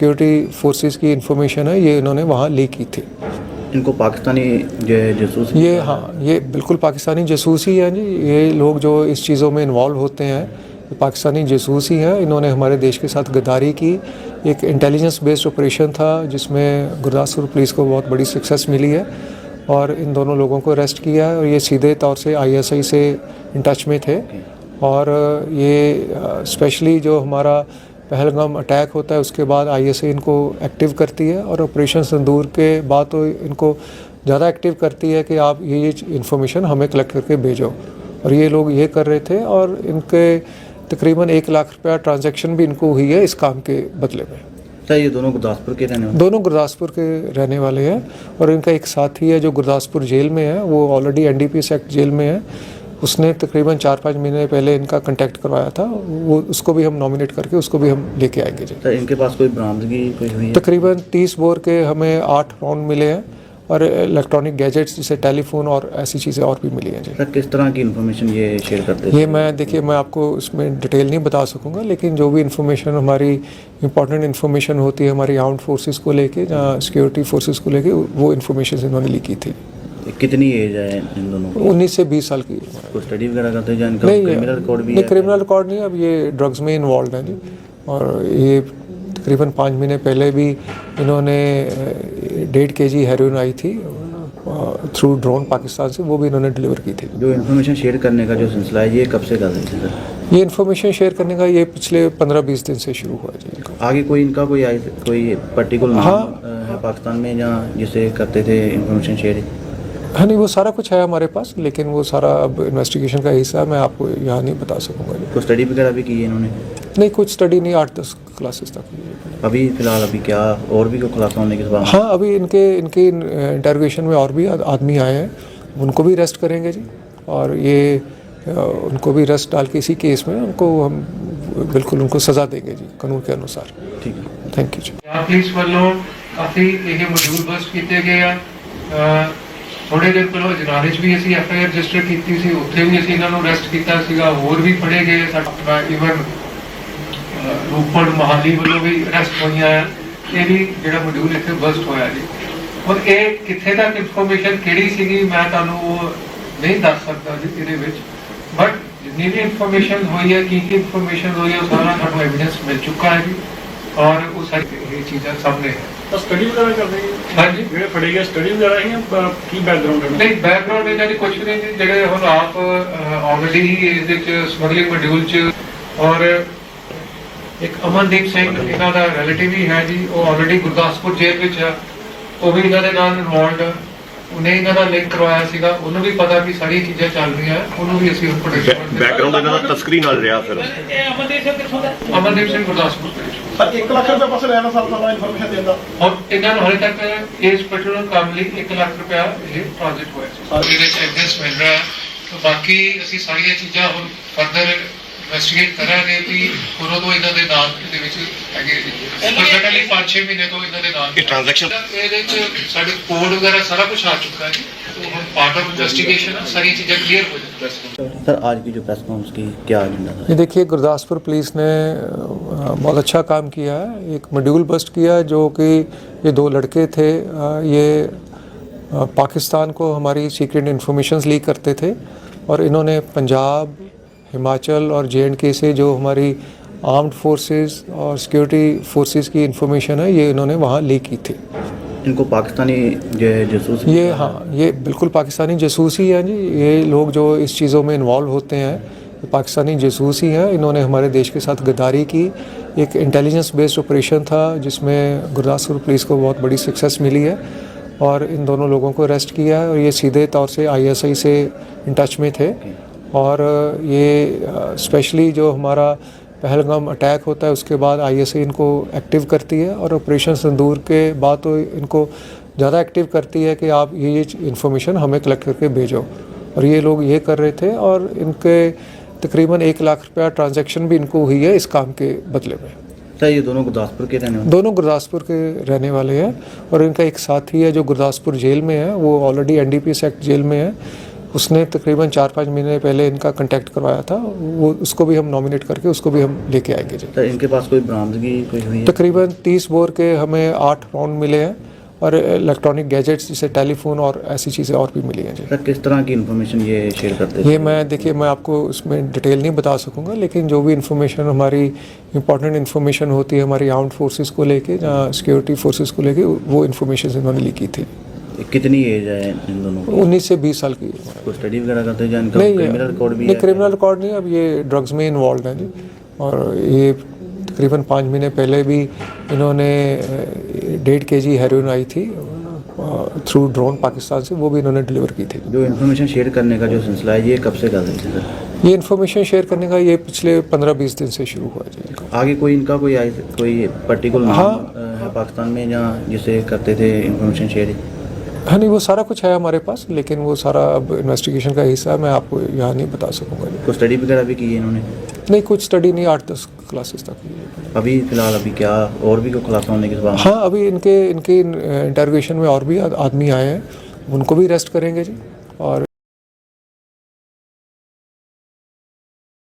Security forces की information है, ये इन्होंने वहाँ लीक की थी। इनको पाकिस्तानी जासूस, ये हाँ, ये बिल्कुल पाकिस्तानी जासूस ही हैं जी। ये लोग जो इस चीज़ों में इन्वॉल्व होते हैं ये पाकिस्तानी जासूस ही हैं। इन्होंने हमारे देश के साथ गद्दारी की। एक इंटेलिजेंस बेस्ड ऑपरेशन था जिसमें गुरदासपुर पुलिस को बहुत बड़ी सक्सेस मिली है और इन दोनों लोगों को अरेस्ट किया है। और ये सीधे तौर से ISI से इन टच में थे और ये स्पेशली जो हमारा पहलगाम अटैक होता है उसके बाद ISI इनको एक्टिव करती है और ऑपरेशन सिंदूर के बाद तो इनको ज़्यादा एक्टिव करती है कि आप ये इन्फॉर्मेशन हमें कलेक्ट करके भेजो। और ये लोग ये कर रहे थे और इनके तकरीबन 1 लाख रुपया ट्रांजैक्शन भी इनको हुई है इस काम के बदले में। क्या ये दोनों गुरदासपुर के रहने वाले? दोनों गुरदासपुर के रहने वाले हैं और इनका एक साथी है जो गुरदासपुर जेल में है, वो ऑलरेडी NDPS एक्ट जेल में है। उसने तकरीबन 4-5 महीने पहले इनका कांटेक्ट करवाया था, वो उसको भी हम नॉमिनेट करके उसको भी हम लेके आएंगे जी। तो इनके पास कोई बरामदगी कोई हुई है? तकरीबन 30 बोर के हमें 8 राउंड मिले हैं और इलेक्ट्रॉनिक गैजेट्स जैसे टेलीफोन और ऐसी चीज़ें और भी मिली हैं जी। सर किस तरह की इन्फॉर्मेशन ये शेयर करते हैं? ये मैं आपको इसमें डिटेल नहीं बता सकूंगा, लेकिन जो भी इन्फॉर्मेशन हमारी इंपॉर्टेंट इन्फॉर्मेशन होती है हमारी आर्म्ड फोर्सेस को लेके या सिक्योरिटी फोर्सेस को लेके, वो इन्फॉर्मेशन इन्होंने ली की थी। कितनी एज है इन दोनों की? 19 से 20 साल की। कोई स्टडी वगैरह करते हैं? इनका नहीं, क्रिमिनल रिकॉर्ड भी नहीं है? क्रिमिनल रिकॉर्ड नहीं, अब ये ड्रग्स में इन्वॉल्व हैं जी। और ये तकरीबन 5 महीने पहले भी इन्होंने 1.5 kg हेरोइन आई थी थ्रू ड्रोन पाकिस्तान से, वो भी इन्होंने डिलीवर की थी। जो इन्फॉर्मेशन शेयर करने का जो सिलसिला है ये कब से कर रहे थे सर? ये इन्फॉर्मेशन शेयर करने का ये पिछले 15-20 दिन से शुरू हुआ जी। आगे कोई इनका कोई पर्टिकुलर हाँ, है पाकिस्तान में जहाँ जिसे करते थे इन्फॉर्मेशन शेयर? हाँ नहीं, वो सारा कुछ है हमारे पास, लेकिन वो सारा अब इन्वेस्टिगेशन का हिस्सा है, मैं आपको यहाँ नहीं बता सकूँगा जी। कोई स्टडी वगैरह भी की है इन्होंने? नहीं, कुछ स्टडी नहीं, 8-10 क्लासेस तक। अभी फिलहाल अभी क्या और भी कोई खुलासा होने के बाद? हाँ, अभी इनके इंटरोगेशन में और भी आदमी आए हैं, उनको भी अरेस्ट करेंगे जी। और ये उनको भी अरेस्ट डाल के इसी केस में उनको हम बिल्कुल उनको सज़ा देंगे जी कानून के अनुसार। ठीक है, थैंक यू जी। पुलिस वालों काफ़ी ये मॉड्यूल बस्ट किए गए हैं। थोड़े दिन पहले जनाले भी असी FIR रजिस्टर की सी, उत्थे भी असी इन्हों अरेस्ट किया, होर भी फड़े गए। साडा इवन रोपड़ मोहाली वालों भी अरेस्ट हुई है। ये भी जो मॉड्यूल इतने बस्ट होया जी। और ये कितने तक इन्फॉर्मेशन किहड़ी सीगी मैं तुहानूं नहीं दस सकता जी इहदे विच, बट जितनी भी इन्फॉर्मेशन हुई है, की इन्फॉर्मेशन हुई है, वो सारा सानूं एविडेंस मिल चुका है जी। और वो सारी चीज़ें सामने है। तो स्टडी वगैरह कर रही है? हाँ जी, ਜਿਹੜੇ ਫੜੇ ਗਏ ਸਟੱਡੀ ਵਗੈਰਾ ਹੀ ਕੀ ਬੈਕਗ੍ਰਾਉਂਡ ਹੈ? नहीं बैकग्राउंड इन्हां दी कुछ भी नहीं जी। ਜਿਹੜੇ ਹੁਣ ਆਪ ਆਲਰੇਡੀ ਇਹਦੇ ਚ ਸਮਗਲਿੰਗ ਮੋਡਿਊਲ ਚ, और एक अमनदीप सिंह इन्हां दा रिलेटिव ही है जी, वो ऑलरेडी गुरदासपुर जेल विच है, वो भी इन्हां दे नाल इन्वॉल्वड है। उन्हें इन्हां दा लिंक करवाया सीगा, ਉਹਨੂੰ ਵੀ ਪਤਾ ਕਿ ਸਾਰੀ ਚੀਜ਼ਾਂ ਚੱਲ ਰਹੀਆਂ, ਉਹਨੂੰ ਵੀ ਅਸੀਂ ਹੁਣ ਪ੍ਰੋਟੈਕਸ਼ਨ बैकग्राउंड ਇਹਨਾਂ ਦਾ ਤਸਕਰੀ ਨਾਲ ਰਿਹਾ ਫਿਰ। ਅਮਨਦੀਪ ਸਿੰਘ ਗੁਰਦਾਸपुर ਦੇ ਵਿੱਚ। ਸਰ 1 ਲੱਖ ਰੁਪਏ ਪਾਸੇ ਲੈਣਾ ਸਰ ਤੁਹਾਨੂੰ ਇਨਫੋਰਮੇਸ਼ਨ ਦੇਣ ਦਾ? और इन्होंने हाले तक इस पर्टिकुलर काम ਲਈ 1 ਲੱਖ ਰੁਪਇਆ ਇਹ ਪ੍ਰੋਜੈਕਟ ਹੋਇਆ ਸੀ। ਇਹਦੇ ਚ ਐਵੀਡੈਂਸ ਮਿਲ ਰਿਹਾ ਹੈ, तो बाकी ਅਸੀਂ ਸਾਰੀਆਂ ਚੀਜ਼ਾਂ ਹੁਣ ਫਰਦਰ ਇਨਵੈਸਟੀਗੇਟ ਕਰਾਂਗੇ ਕਿ ਕੋਰੋ ਤੋਂ ਇਹਨਾਂ ਦੇ ਨਾਮ ਦੇ ਵਿੱਚ ਹੈਗੇ ਜੀ। ਸਪੈਸ਼ਲੀ 5-6 ਮਹੀਨੇ ਤੋਂ ਇਹਨਾਂ ਦੇ ਨਾਮ ਇਹ transaction ਇਹਦੇ ਚ ਸਾਡੇ ਕੋਡ ਵਗੈरह ਸਾਰਾ ਕੁਝ ਆ ਚੁੱਕਾ है जी। तो हम पार्ट ऑफ इन्वेस्टिगेशन है, सारी चीज़ें क्लियर हो जाएंगी। सर आज की जो प्रेस कॉन्फ्रेंस की क्या एजेंडा था? ये देखिए, गुरदासपुर पुलिस ने बहुत अच्छा काम किया है। एक मॉड्यूल बस्ट किया जो कि ये 2 लड़के थे, ये पाकिस्तान को हमारी सीक्रेट इन्फॉर्मेशंस लीक करते थे और इन्होंने पंजाब, हिमाचल और JNK से जो हमारी आर्म्ड फोर्सेस और सिक्योरिटी फोर्सेस की इन्फॉर्मेशन है ये इन्होंने वहाँ लीक की थी। इनको पाकिस्तानी जासूस, ये हाँ, ये बिल्कुल पाकिस्तानी जासूस ही हैं जी। ये लोग जो इस चीज़ों में इन्वॉल्व होते हैं ये पाकिस्तानी जासूस ही हैं। इन्होंने हमारे देश के साथ गद्दारी की। एक इंटेलिजेंस बेस्ड ऑपरेशन था जिसमें गुरदासपुर पुलिस को बहुत बड़ी सक्सेस मिली है और इन दोनों लोगों को अरेस्ट किया है। और ये सीधे तौर से ISI से इन टच में थे और ये स्पेशली जो हमारा पहलगाम अटैक होता है उसके बाद ISI इनको एक्टिव करती है और ऑपरेशन सिंदूर के बाद तो इनको ज़्यादा एक्टिव करती है कि आप ये इन्फॉर्मेशन हमें कलेक्ट करके भेजो। और ये लोग ये कर रहे थे और इनके तकरीबन 1 लाख रुपया ट्रांजैक्शन भी इनको हुई है इस काम के बदले में। सर ये दोनों गुरदासपुर के रहने वाले? दोनों गुरदासपुर के रहने वाले हैं और इनका एक साथी है जो गुरदासपुर जेल में है, वो ऑलरेडी NDPS एक्ट जेल में है। उसने तकरीबन 4-5 महीने पहले इनका कांटेक्ट करवाया था, वो उसको भी हम नॉमिनेट करके उसको भी हम लेके आएंगे जी। सर इनके पास कोई बरामदगी कोई हुई है? तकरीबन 30 बोर के हमें 8 राउंड मिले हैं और इलेक्ट्रॉनिक गैजेट्स जैसे टेलीफोन और ऐसी चीज़ें और भी मिली हैं जी। सर किस तरह की इन्फॉर्मेशन ये शेयर करते ये मैं आपको उसमें डिटेल नहीं बता सकूंगा, लेकिन जो भी इन्फॉर्मेशन हमारी इंपॉर्टेंट इन्फॉर्मेशन होती है हमारी आर्म्ड फोर्सेस को लेके या सिक्योरिटी फोर्सेस को लेके, वो इन्फॉर्मेशन इन्होंने ली की थी। कितनी एज है इन दोनों की? 19 से 20 साल की उम्र। कोई स्टडी वगैरह करते हैं या इनका नहीं, क्रिमिनल रिकॉर्ड भी नहीं है? क्रिमिनल रिकॉर्ड नहीं, अब ये ड्रग्स में इन्वॉल्व हैं जी। और ये तकरीबन 5 महीने पहले भी इन्होंने 1.5 kg हेरोइन आई थी थ्रू ड्रोन पाकिस्तान से, वो भी इन्होंने डिलीवर की थी। जो इन्फॉर्मेशन शेयर करने का जो सिलसिला है ये कब से कर रहे थे सर? ये इन्फॉर्मेशन शेयर करने का ये पिछले 15-20 दिन से शुरू हुआ जी। आगे कोई इनका कोई पर्टिकुलर नाम हाँ। है पाकिस्तान में या जिसे करते थे इन्फॉर्मेशन शेयर? हाँ नहीं, वो सारा कुछ है हमारे पास, लेकिन वो सारा अब इन्वेस्टिगेशन का हिस्सा है, मैं आपको यहाँ नहीं बता सकूँगा जी। कोई स्टडी वगैरह भी की है इन्होंने? नहीं, कुछ स्टडी नहीं, 8-10 क्लासेस तक की है। अभी फिलहाल अभी क्या और भी कोई खुलासा होने के बाद? हाँ, अभी इनके इंटरोगेशन में और भी आदमी आए हैं, उनको भी अरेस्ट करेंगे जी। और